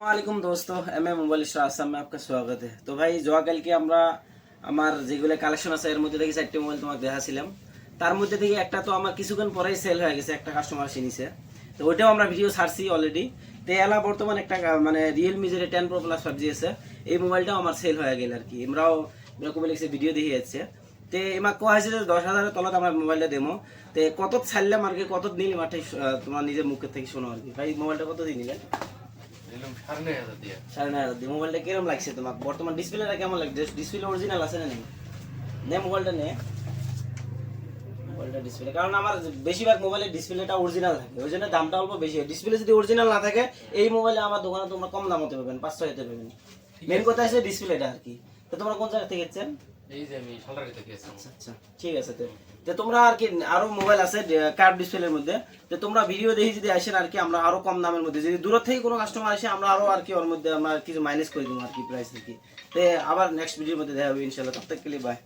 वालेकुम दोस्तों mobile star में आपका स्वागत है। तो भाई জোয়াকাল কি আমরা আমার যেগুলো কালেকশন আছে এর মধ্যে থেকে চারটি মোবাইল তোমাকে দেখাছিলাম। তার মধ্যে থেকে একটা তো আমার কিছুক্ষণ পরেই সেল হয়ে গেছে, একটা কাস্টমার কিনেছে। তো ওইটাও আমরা ভিডিও ছাড়ছি অলরেডি। তো এলা বর্তমানে একটা মানে Realme যে 10 Pro Plus 5G আছে এই মোবাইলটাও আমার সেল হয়ে গেল আর কি। আমরাও এরকম লিখছে ভিডিও দেখে যাচ্ছে। তে এমা কোয়া হয়েছে যে 10,000 এর তলত আমরা মোবাইলটা দেবো। তে কত ছাড়লাম আর কি, কত দিন মাঠে তোমার নিজের মুখ থেকে শোনো আর কি। ভাই মোবাইলটা কত দিন নিলেন? 9,500 মোবাইলটা কিরকম লাগছে তোমার? বর্তমান ডিসপ্লেটা কেমন লাগছে? ডিসপ্লে অরিজিনাল আছে না নেই? মোবাইলটা নে মোবাইলটা ডিসপ্লে, কারণ আমার বেশিরভাগ মোবাইলের ডিসপ্লেটা অরিজিনাল থাকে, ওই জন্য দামটা অল্প বেশি। ডিসপ্লে যদি অরিজিনাল না থাকে এই মোবাইলে আমার দোকানে তোমরা কম দামতে পাবেন, 500 পাবেন। মেন কথা আছে ডিসপ্লেটা আর কি। তো তোমরা কোন জায়গা থেকে এসেছেন? এই যে আমি শালরারি থেকে এসেছি। আচ্ছা ঠিক আছে। তো তোমরা আর কি আরো মোবাইল আছে কার্ভ ডিসপ্লের মধ্যে, তো তোমরা ভিডিও দেখি যদি আসেন আর কি, আমরা আরো কম দামের মধ্যে, যদি দূর থেকে কোনো কাস্টমার আসে আমরা আরো আর কি ওর মধ্যে আমরা কিছু মাইনাস করে দেবো আর কি প্রাইস থেকে। তো আবার নেক্সট ভিডিওর মধ্যে দেখা হবে ইনশাআল্লাহ। তব তক के लिए बाय।